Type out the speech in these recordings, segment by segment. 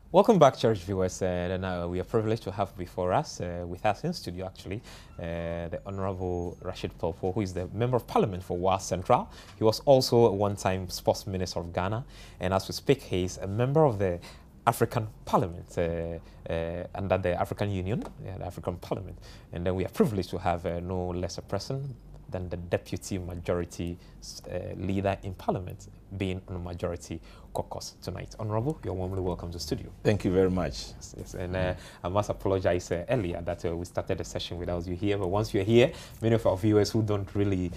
Welcome back, church viewers. We are privileged to have before us, with us in studio actually, the Honorable Rashid Pelpo, who is the Member of Parliament for Wa Central. He was also a one-time Sports Minister of Ghana, and as we speak, he is a member of the African Parliament, under the African Union, the African Parliament. And then we are privileged to have no less a person than the Deputy Majority Leader in Parliament, being on the Majority Caucus tonight. Honourable, you're warmly welcome to the studio. Thank you very much. Yes. And I must apologize earlier that we started the session without you here, but once you're here, many of our viewers who don't really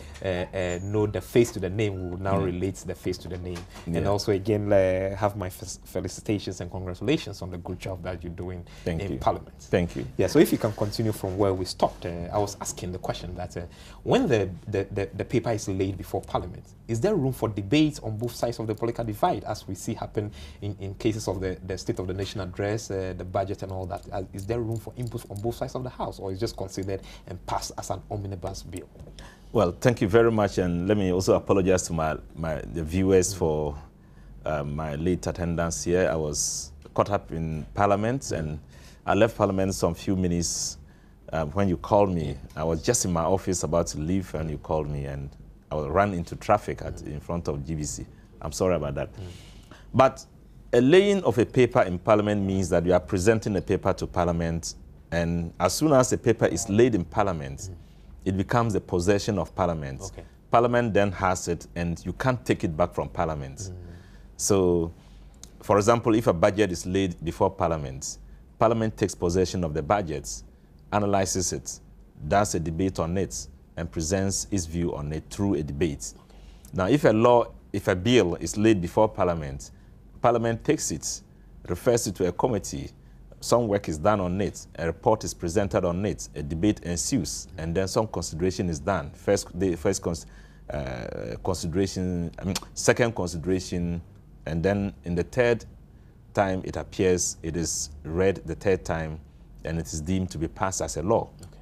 know the face to the name will now relate the face to the name. Yeah. And also, again, have my felicitations and congratulations on the good job that you're doing in Parliament. Thank you. Yeah, so if you can continue from where we stopped, I was asking the question that when the paper is laid before Parliament, is there room for debate on both sides of the political divide, as we see happen in cases of the State of the Nation address, the budget and all that? Is there room for input on both sides of the House, or is just considered and passed as an omnibus bill? Well, thank you very much, and let me also apologize to the viewers for my late attendance here. I was caught up in Parliament, and I left Parliament some few minutes when you called me. I was just in my office about to leave, and you called me, and I ran into traffic in front of GBC. I'm sorry about that. But a laying of a paper in Parliament means that you are presenting a paper to Parliament, and as soon as a paper is laid in Parliament, it becomes the possession of Parliament. Okay. Parliament then has it, and you can't take it back from Parliament. So, for example, if a budget is laid before Parliament, Parliament takes possession of the budget, analyzes it, does a debate on it, and presents its view on it through a debate. Okay. Now, if a bill is laid before Parliament, Parliament takes it, refers it to a committee, some work is done on it, a report is presented on it, a debate ensues, and then some consideration is done. Second consideration, and then in the third time it appears, it is read the third time, and it is deemed to be passed as a law. Okay.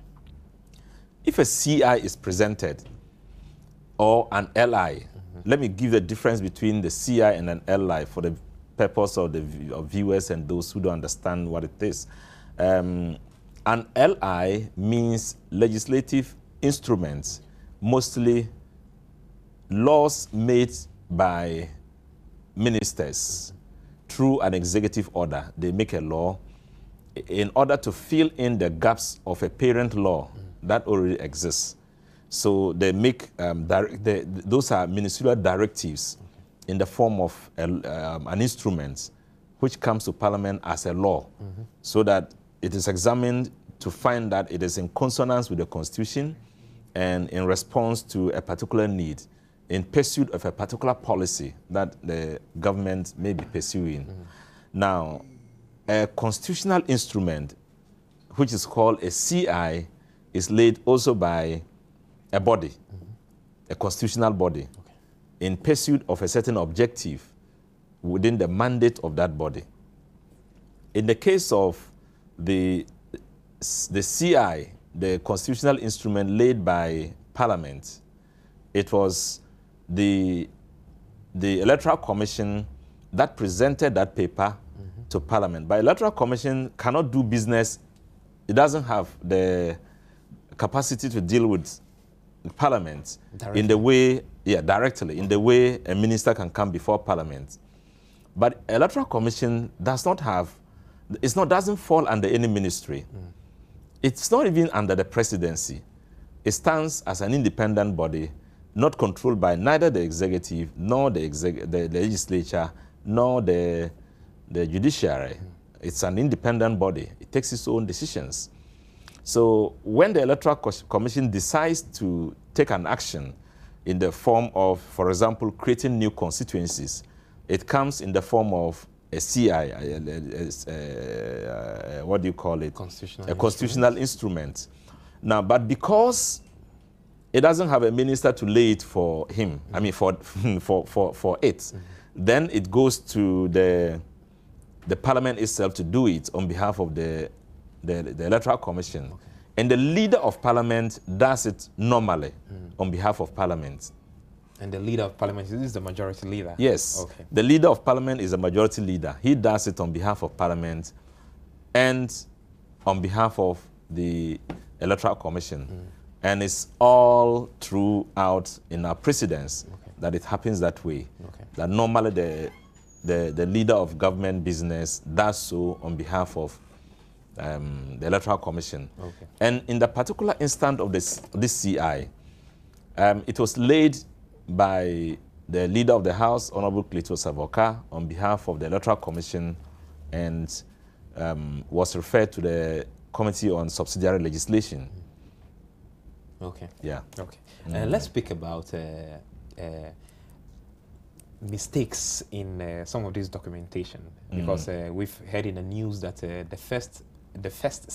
If a CI is presented, or an LI, let me give the difference between the CI and an LI for the purpose of viewers and those who don't understand what it is. An LI means legislative instruments, mostly laws made by ministers through an executive order. They make a law in order to fill in the gaps of a parent law that already exists. So they make, those are ministerial directives in the form of an instrument which comes to Parliament as a law, so that it is examined to find that it is in consonance with the Constitution and in response to a particular need, in pursuit of a particular policy that the government may be pursuing. Now, a constitutional instrument, which is called a CI, is laid also by a body, a constitutional body, in pursuit of a certain objective within the mandate of that body. In the case of the CI, the constitutional instrument laid by Parliament, it was the Electoral Commission that presented that paper to Parliament. But Electoral Commission cannot do business. It doesn't have the capacity to deal with Parliament directly. In the way, directly, in the way a minister can come before Parliament. But Electoral Commission does not have, doesn't fall under any ministry. It's not even under the presidency. It stands as an independent body, not controlled by neither the executive, nor the legislature, nor the judiciary. It's an independent body. It takes its own decisions. So when the Electoral Commission decides to take an action in the form of, for example, creating new constituencies, it comes in the form of a CI, what do you call it? A constitutional instrument. Now, but because it doesn't have a minister to lay it for him, I mean for it, then it goes to the Parliament itself to do it on behalf of the Electoral Commission. Okay. And the leader of Parliament does it normally on behalf of Parliament. And the leader of parliament is the majority leader? Yes. Okay. The leader of parliament is a majority leader. He does it on behalf of parliament and on behalf of the Electoral Commission. And it's all throughout in our precedents that it happens that way. That normally the leader of government business does so on behalf of the Electoral Commission. And in the particular instance of this CI, it was laid by the leader of the House, Honorable Cleto Savoka, on behalf of the Electoral Commission, and was referred to the Committee on Subsidiary Legislation. Okay. Yeah. Okay. Let's speak about mistakes in some of this documentation, because we've heard in the news that the first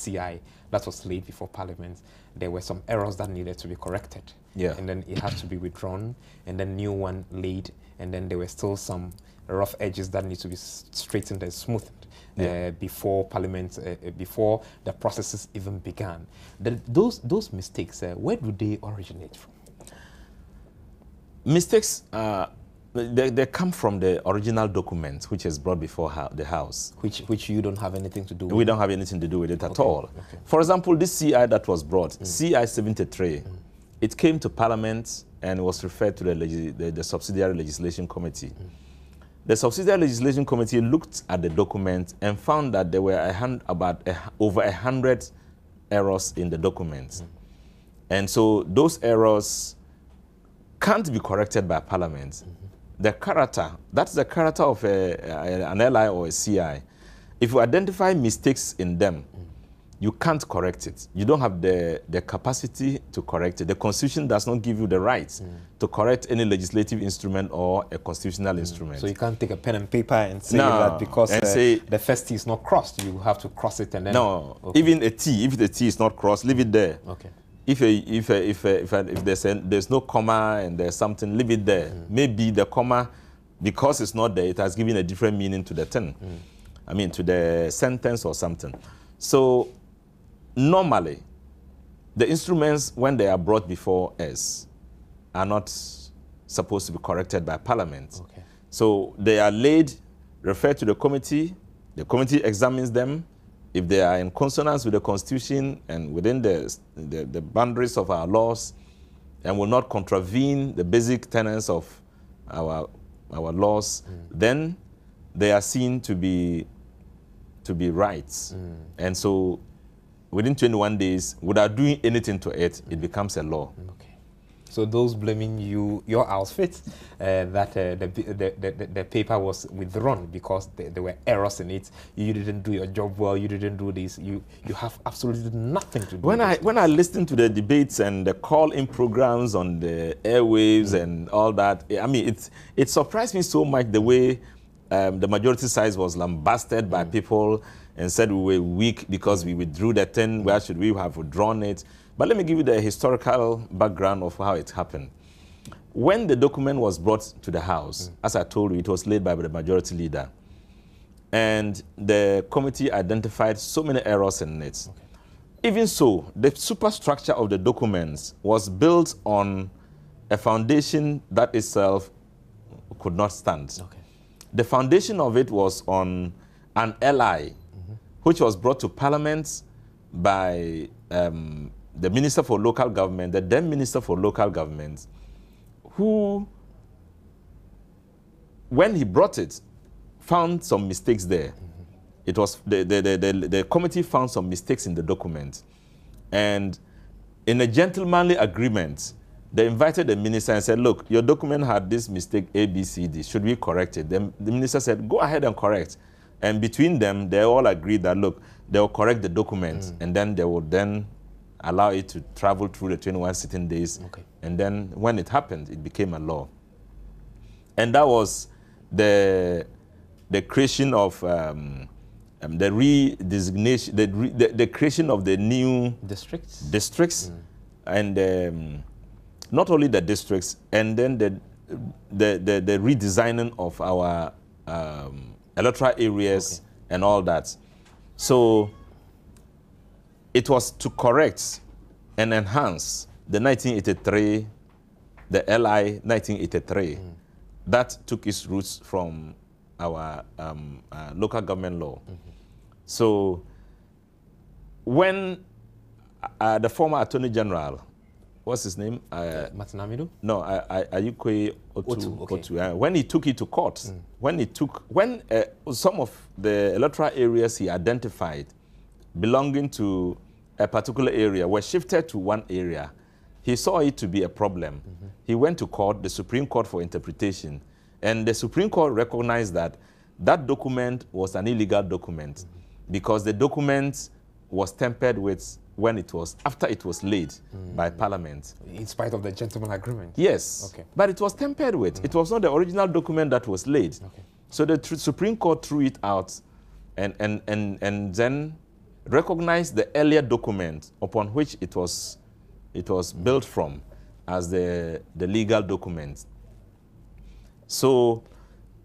CI that was laid before Parliament, there were some errors that needed to be corrected. Yeah. And then it had to be withdrawn, and then new one laid, and then there were still some rough edges that need to be straightened and smoothed before Parliament, before the processes even began. Those mistakes, where do they originate from? Mistakes, they come from the original document which is brought before the House. Which you don't have anything to do with? We don't have anything to do with it at all. For example, this CI that was brought, CI 73, it came to Parliament and was referred to the Subsidiary Legislation Committee. The Subsidiary Legislation Committee looked at the document and found that there were over 100 errors in the document. And so those errors can't be corrected by Parliament. The character, that's the character of an LI or a CI. If you identify mistakes in them, you can't correct it. You don't have the capacity to correct it. The Constitution does not give you the right to correct any legislative instrument or a constitutional instrument. So you can't take a pen and paper and say that because the first T is not crossed, you have to cross it and then... No, even a T, if the T is not crossed, leave it there. Okay. If there's no comma and there's something, leave it there. Maybe the comma, because it's not there, it has given a different meaning to the thing. I mean, to the sentence or something. So normally, the instruments, when they are brought before us, are not supposed to be corrected by Parliament. So they are laid, referred to the committee examines them. If they are in consonance with the Constitution and within the boundaries of our laws and will not contravene the basic tenets of our laws, then they are seen to be right. And so within 21 days, without doing anything to it, it becomes a law. So those blaming your outfit, that the paper was withdrawn because there were errors in it. You didn't do your job well. You didn't do this. You have absolutely nothing to do. When I listen to the debates and the call-in programs on the airwaves and all that, I mean, it surprised me so much the way the majority side was lambasted by people and said we were weak because we withdrew the thing. Where should we have withdrawn it? But let me give you the historical background of how it happened. When the document was brought to the House, as I told you, it was laid by the majority leader. And the committee identified so many errors in it. Even so, the superstructure of the documents was built on a foundation that itself could not stand. The foundation of it was on an LI, which was brought to Parliament by the Minister for Local Government, the then Minister for Local Government, who, when he brought it, found some mistakes there. It was the committee found some mistakes in the document. And in a gentlemanly agreement, they invited the minister and said, look, your document had this mistake A, B, C, D. Should we correct it? Then the minister said, go ahead and correct. And between them, they all agreed that, look, they will correct the document, and then they will then allow it to travel through the 21 sitting days. And then when it happened, it became a law. And that was the creation of the redesignation, the creation of the new districts, and not only the districts, and then the redesigning of our electoral areas and all that. So it was to correct and enhance the 1983 the LI 1983, that took its roots from our local government law. So when the former Attorney General, what's his name? Matinamidu? No, Ayukwe Otu. Okay. Otu, when he took it to court, when some of the electoral areas he identified belonging to a particular area were shifted to one area, he saw it to be a problem. He went to court, the Supreme Court, for interpretation, and the Supreme Court recognized that that document was an illegal document because the document was tampered with after it was laid by Parliament. In spite of the gentleman agreement? Yes. Okay. But it was tampered with. It was not the original document that was laid. Okay. So the Supreme Court threw it out and then recognized the earlier document upon which it was built from as the legal document. So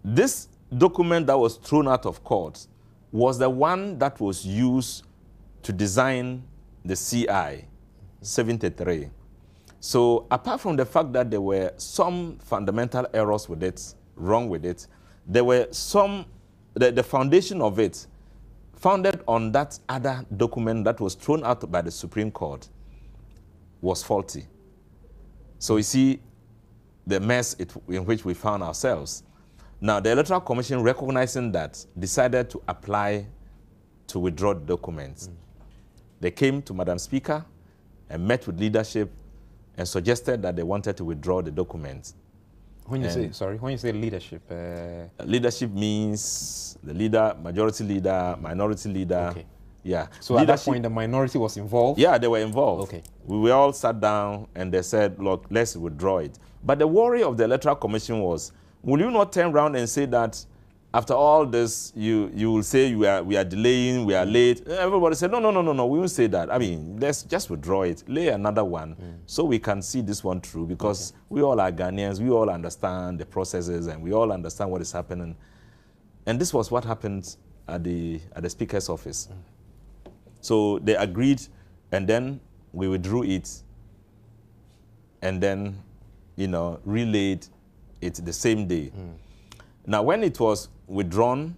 this document that was thrown out of court was the one that was used to design the CI 73. So apart from the fact that there were some fundamental errors with it, wrong with it, there were some, the foundation of it, founded on that other document that was thrown out by the Supreme Court, was faulty. So you see the mess in which we found ourselves. Now, the Electoral Commission, recognizing that, decided to apply to withdraw the documents. They came to Madam Speaker and met with leadership and suggested that they wanted to withdraw the documents. When you say leadership? Leadership means the leader, majority leader, minority leader. Okay. Yeah. So leadership, at that point, the minority was involved? Yeah, they were involved. Okay. We all sat down and they said, look, let's withdraw it. But the worry of the Electoral Commission was, will you not turn around and say that after all this, you will say we are delaying, we are late? Everybody said, no, we won't say that. I mean, let's just withdraw it, lay another one so we can see this one through, because we all are Ghanaians, we all understand the processes and we all understand what is happening. And this was what happened at the Speaker's office. So they agreed, and then we withdrew it, and then, relayed it the same day. Now, when it was withdrawn,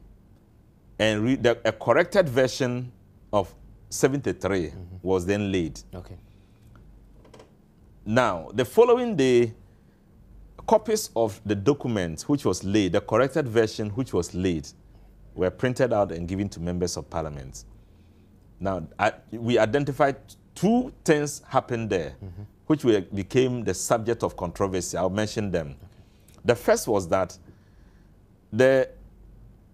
and a corrected version of 73 was then laid. Okay. Now, the following day, copies of the document which was laid, the corrected version which was laid, were printed out and given to members of Parliament. Now, we identified two things happened there, which became the subject of controversy. I'll mention them. Okay. The first was that the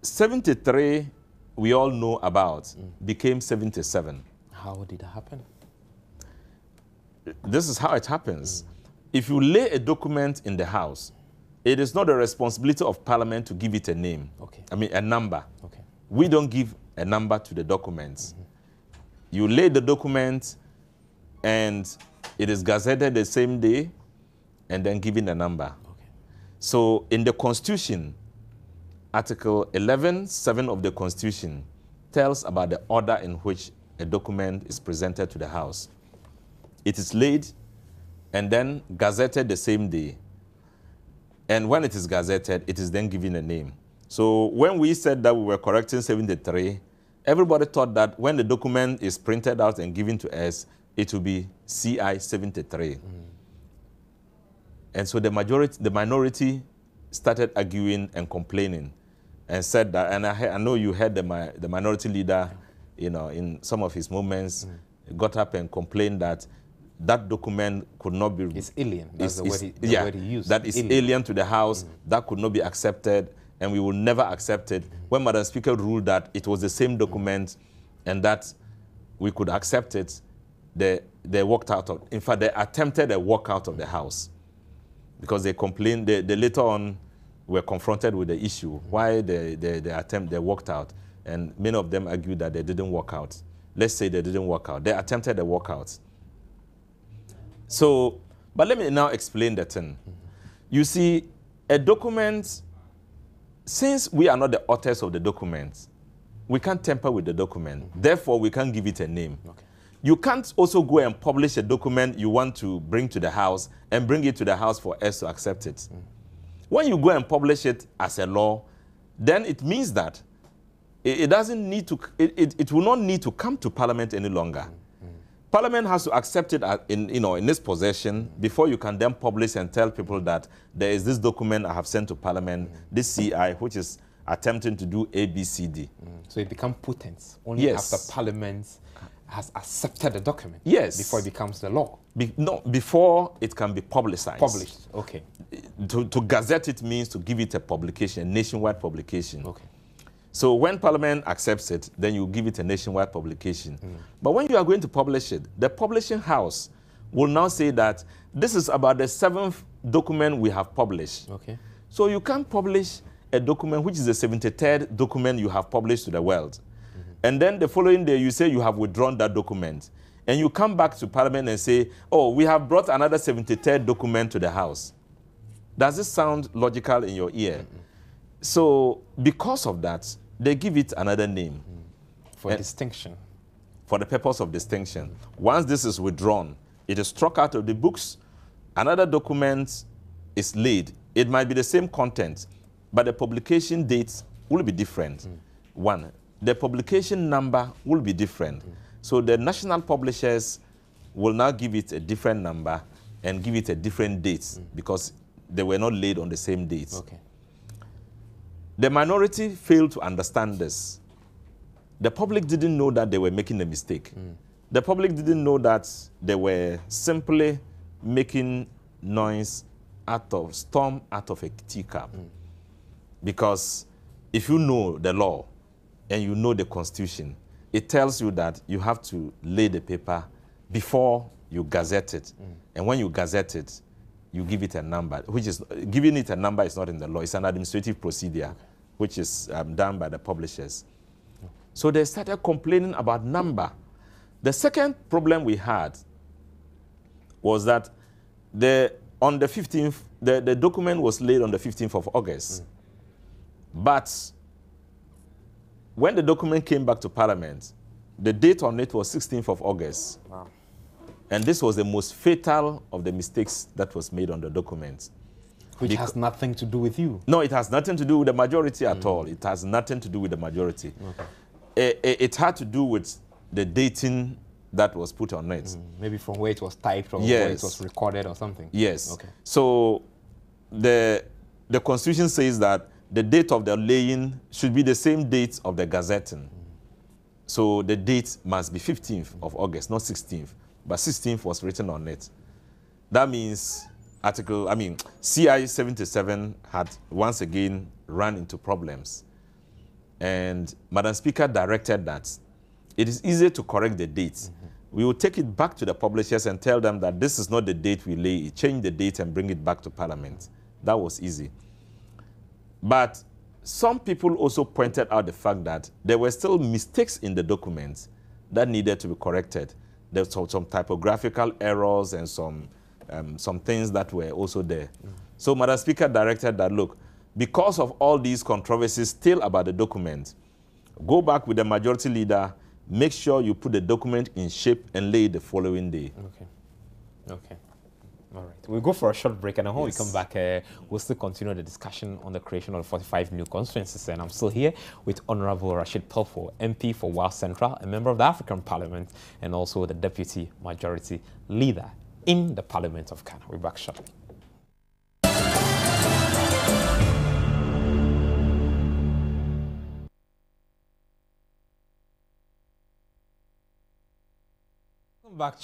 73 we all know about became 77. How did that happen? This is how it happens. If you lay a document in the House, it is not the responsibility of Parliament to give it a name. Okay. I mean, a number. Okay. We don't give a number to the documents. You lay the document, and it is gazetted the same day, and then given a number. Okay. So in the Constitution, Article 11(7) of the Constitution tells about the order in which a document is presented to the House. It is laid and then gazetted the same day. And when it is gazetted, it is then given a name. So when we said that we were correcting 73, everybody thought that when the document is printed out and given to us, it will be CI 73. And so the minority started arguing and complaining and said that, and I know you heard the minority leader, in some of his moments, got up and complained that that document could not be... It's alien. That's the word he used. That is alien to the House. That could not be accepted, and we will never accept it. When Madam Speaker ruled that it was the same document and that we could accept it, they walked out of... In fact, they attempted a walkout of the House because they complained. They later on were confronted with the issue. Why they walked out. And many of them argued that they didn't walk out. Let's say they didn't walk out. They attempted a walkout. So, but let me now explain the thing. You see, a document, since we are not the authors of the document, we can't tamper with the document. Therefore, we can't give it a name. Okay. You can't also go and publish a document you want to bring to the House and bring it to the House for us to accept it. When you go and publish it as a law, then it means that it doesn't need to, it will not need to come to Parliament any longer. Parliament has to accept it in its possession before you can then publish and tell people that there is this document I have sent to Parliament, this CI, which is attempting to do A, B, C, D. So it becomes potent only after Parliament has accepted the document. Yes. Before it becomes the law. No, before it can be publicized. Published, okay. To gazette it means to give it a publication, a nationwide publication. Okay. So when Parliament accepts it, then you give it a nationwide publication. But when you are going to publish it, the publishing house will now say that this is about the 7th document we have published. Okay. So you can't publish a document which is the 73rd document you have published to the world. And then the following day you say you have withdrawn that document. And you come back to Parliament and say, oh, we have brought another 73rd document to the House. Does this sound logical in your ear? So because of that, they give it another name. For distinction. For the purpose of distinction. Once this is withdrawn, it is struck out of the books, another document is laid. It might be the same content, but the publication date will be different. One, the publication number will be different. So the national publishers will now give it a different number and give it a different date because they were not laid on the same date. Okay. The minority failed to understand this. The public didn't know that they were making a mistake. The public didn't know that they were simply making noise storm out of a teacup. Because if you know the law and you know the Constitution, it tells you that you have to lay the paper before you gazette it. And when you gazette it, you give it a number, which is, giving it a number is not in the law. It's an administrative procedure, which is done by the publishers. So they started complaining about number. The second problem we had was that on the 15th, the document was laid on the 15th of August. But when the document came back to Parliament, the date on it was 16th of August. Wow. And this was the most fatal of the mistakes that was made on the document. Which has nothing to do with you. No, it has nothing to do with the majority at all. It has nothing to do with the majority. It had to do with the dating that was put on it. Maybe from where it was typed or where it was recorded or something. Yes. Okay. So the Constitution says that the date of the laying should be the same date of the gazetting. So the date must be 15th of August, not 16th. But 16th was written on it. That means CI 77 had once again run into problems. And Madam Speaker directed that it is easier to correct the date. We will take it back to the publishers and tell them that this is not the date we lay. Change the date and bring it back to Parliament. That was easy. But some people also pointed out the fact that there were still mistakes in the documents that needed to be corrected. There were some typographical errors and some things that were also there. So Madam Speaker directed that, look, because of all these controversies still about the document, go back with the majority leader, make sure you put the document in shape and lay it the following day. Okay. Okay. All right. We'll go for a short break, and then when we come back, we'll still continue the discussion on the creation of 45 new constituencies. And I'm still here with Honorable Rashid Pelfo, MP for Wa Central, a member of the African Parliament, and also the Deputy Majority Leader in the Parliament of Ghana. We'll be back shortly. Welcome back.